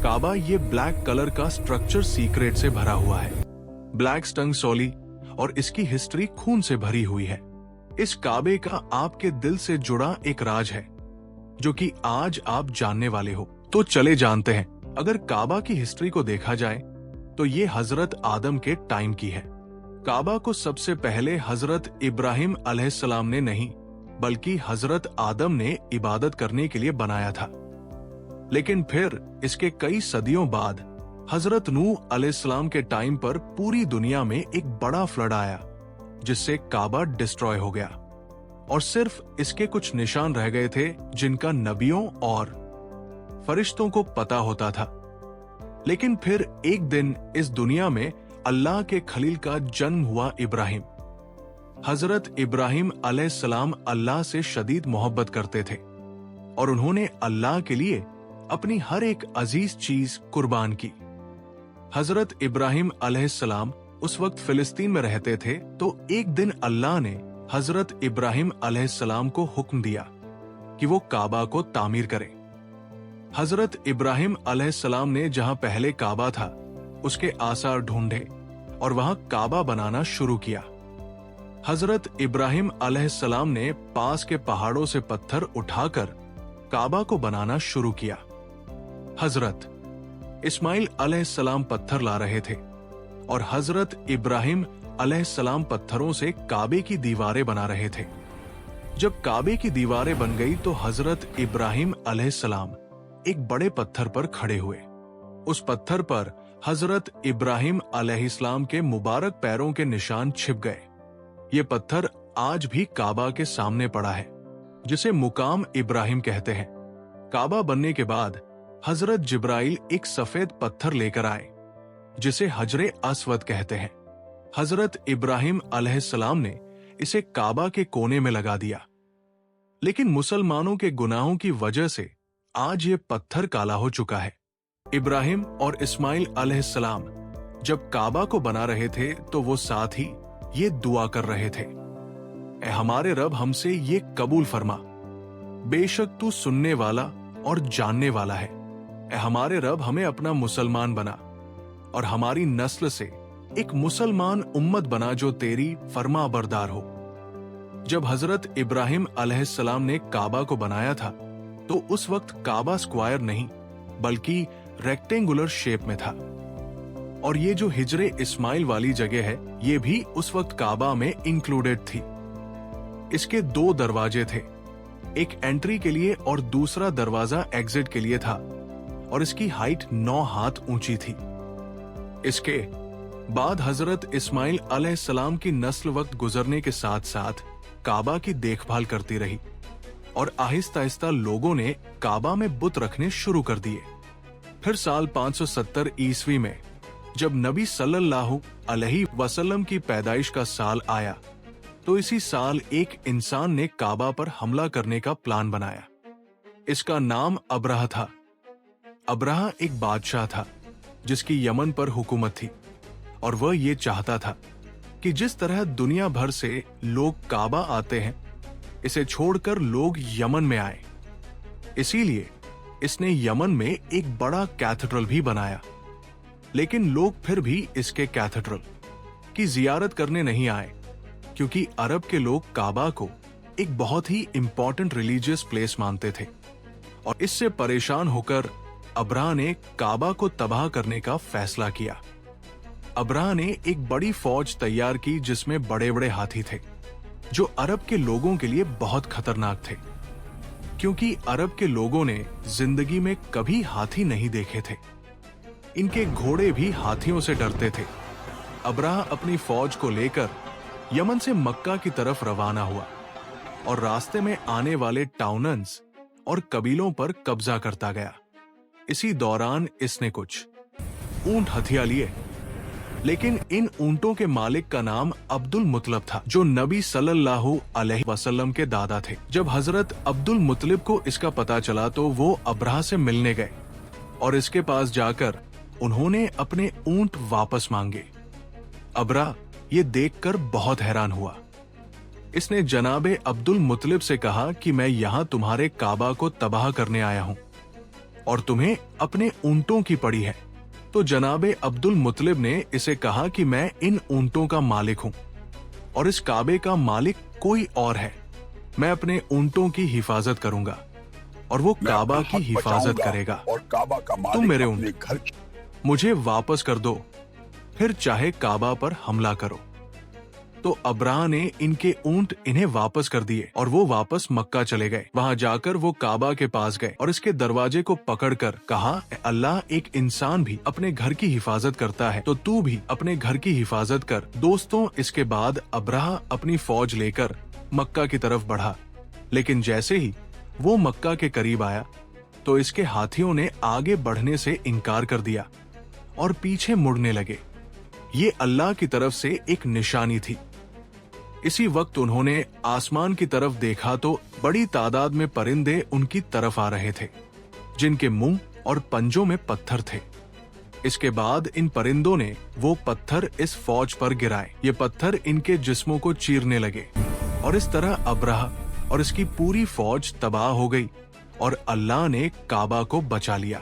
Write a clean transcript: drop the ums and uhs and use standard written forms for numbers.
काबा ये black colour का structure secret से भरा हुआ है। ब्लैक स्टंग सोली और इसकी हिस्ट्री खून से भरी हुई है। इस काबे का आपके दिल से जुड़ा एक राज है जो कि आज आप जानने वाले हो। तो चले जानते हैं। अगर काबा की हिस्ट्री को देखा जाए तो ये हजरत आदम के टाइम की है। काबा को सबसे पहले हजरत इब्राहिम अलैहिस्सलाम ने नहीं बल्कि हजरत आदम ने इबादत करने के लिए बनाया था। लेकिन फिर इसके कई सदियों बाद हजरत नूह अलैहिस्सलाम के टाइम पर पूरी दुनिया में एक बड़ा फ्लड आया जिससे काबा डिस्ट्रॉय हो गया और सिर्फ इसके कुछ निशान रह गए थे जिनका नबियों और फरिश्तों को पता होता था। लेकिन फिर एक दिन इस दुनिया में अल्लाह के खलील का जन्म हुआ इब्राहिम। हजरत इब्राहिम अलैहिस्सलाम अल्लाह से शदीद मोहब्बत करते थे और उन्होंने अल्लाह के लिए अपनी हर एक अजीज चीज कुर्बान की। हजरत इब्राहिम अलैहिस्सलाम उस वक्त फिलिस्तीन में रहते थे। तो एक दिन अल्लाह ने हजरत इब्राहिम अलैहिस्सलाम को हुक्म दिया कि वो काबा को तामीर करें। हजरत इब्राहिम अलैहिस्सलाम ने जहां पहले काबा था उसके आसार ढूंढे और वहां काबा बनाना शुरू किया। हजरत इब्राहिम अलैहिस्सलाम ने पास के पहाड़ों से पत्थर उठाकर काबा को बनाना शुरू किया। हजरत इस्माइल अलैहिस्सलाम पत्थर ला रहे थे और हजरत इब्राहिम अलैहिस्सलाम पत्थरों से काबे की दीवारें बना रहे थे। जब काबे की दीवारें बन गई तो हजरत इब्राहिम अलैहिस्सलाम एक बड़े पत्थर पर खड़े हुए। उस पत्थर पर हजरत इब्राहिम अलैहिस्सलाम के मुबारक पैरों के निशान छिप गए। ये पत्थर आज भी काबा के सामने पड़ा है जिसे मुकाम इब्राहिम कहते हैं। काबा बनने के बाद हजरत जिब्राइल एक सफेद पत्थर लेकर आए जिसे हजरे अस्वद कहते हैं। हजरत इब्राहिम अलैहिस्सलाम ने इसे काबा के कोने में लगा दिया। लेकिन मुसलमानों के गुनाहों की वजह से आज ये पत्थर काला हो चुका है। इब्राहिम और इस्माइल अलैहिस्सलाम जब काबा को बना रहे थे तो वो साथ ही ये दुआ कर रहे थे, ए हमारे रब हमसे ये कबूल फरमा, बेशक तू सुनने वाला और जानने वाला है। ए हमारे रब हमें अपना मुसलमान बना और हमारी नस्ल से एक मुसलमान उम्मत बना जो तेरी फरमा बरदार हो। जब हजरत इब्राहिम अलैहिस्सलाम ने काबा को बनाया था तो उस वक्त काबा स्क्वायर नहीं बल्कि रेक्टेंगुलर शेप में था और ये जो हिजरे इस्माइल वाली जगह है ये भी उस वक्त काबा में इंक्लूडेड थी। इसके दो दरवाजे थे, एक एंट्री के लिए और दूसरा दरवाजा एग्जिट के लिए था और इसकी हाइट 9 हाथ ऊंची थी। इसके बाद हजरत इस्माइल अलैहिस्सलाम की नस्ल वक्त गुजरने के साथ साथ काबा की देखभाल करती रही और आहिस्ता आहिस्ता लोगों ने काबा में बुत रखने शुरू कर दिए। फिर साल 570 ईस्वी में जब नबी सल्लल्लाहु अलैहि वसल्लम की पैदाइश का साल आया तो इसी साल एक इंसान ने काबा पर हमला करने का प्लान बनाया। इसका नाम अब्राह था। अब्राह एक बादशाह था जिसकी यमन पर हुकूमत थी और वह ये चाहता था कि जिस तरह दुनिया भर से लोग काबा आते हैं इसे छोड़कर लोग यमन में आए। इसीलिए इसने यमन में एक बड़ा कैथेड्रल भी बनाया। लेकिन लोग फिर भी इसके कैथेड्रल की जियारत करने नहीं आए क्योंकि अरब के लोग काबा को एक बहुत ही इंपॉर्टेंट रिलीजियस प्लेस मानते थे और इससे परेशान होकर अब्राह ने काबा को तबाह करने का फैसला किया। अब्राह ने एक बड़ी फौज तैयार की जिसमें बड़े बड़े हाथी थे जो अरब के लोगों के लिए बहुत खतरनाक थे क्योंकि अरब के लोगों ने जिंदगी में कभी हाथी नहीं देखे थे। इनके घोड़े भी हाथियों से डरते थे। अब्राह अपनी फौज को लेकर यमन से मक्का की तरफ रवाना हुआ और रास्ते में आने वाले टाउनन्स और कबीलों पर कब्जा करता गया। इसी दौरान इसने कुछ ऊंट हथिया लिए, लेकिन इन ऊंटों के मालिक का नाम अब्दुल मुतलब था जो नबी सल्लल्लाहु अलैहि वसल्लम के दादा थे। जब हजरत अब्दुल मुतलब को इसका पता चला तो वो अब्राह से मिलने गए और इसके पास जाकर उन्होंने अपने ऊंट वापस मांगे। अब्राह ये देखकर बहुत हैरान हुआ। इसने जनाबे अब्दुल मुतलिब से कहा कि मैं यहाँ तुम्हारे काबा को तबाह करने आया हूँ और तुम्हें अपने ऊंटों की पड़ी है। तो जनाबे अब्दुल मुतलिब ने इसे कहा कि मैं इन ऊंटों का मालिक हूं और इस काबे का मालिक कोई और है। मैं अपने ऊंटों की हिफाजत करूंगा और वो काबा की हिफाजत करेगा। और काबा का मालिक तुम मेरे अपने ऊंट घर मुझे वापस कर दो, फिर चाहे काबा पर हमला करो। तो अब्राह ने इनके ऊंट इन्हें वापस कर दिए और वो वापस मक्का चले गए। वहां जाकर वो काबा के पास गए और इसके दरवाजे को पकड़कर कहा, अल्लाह एक इंसान भी अपने घर की हिफाजत करता है तो तू भी अपने घर की हिफाजत कर। दोस्तों, इसके बाद अब्राह अपनी फौज लेकर मक्का की तरफ बढ़ा, लेकिन जैसे ही वो मक्का के करीब आया तो इसके हाथियों ने आगे बढ़ने से इनकार कर दिया और पीछे मुड़ने लगे। ये अल्लाह की तरफ से एक निशानी थी। इसी वक्त उन्होंने आसमान की तरफ देखा तो बड़ी तादाद में परिंदे उनकी तरफ आ रहे थे, जिनके मुंह और पंजों में पत्थर थे। इसके बाद इन परिंदों ने वो पत्थर इस फौज पर गिराए। ये पत्थर इनके जिस्मों को चीरने लगे और इस तरह अब्राह और इसकी पूरी फौज तबाह हो गई और अल्लाह ने काबा को बचा लिया।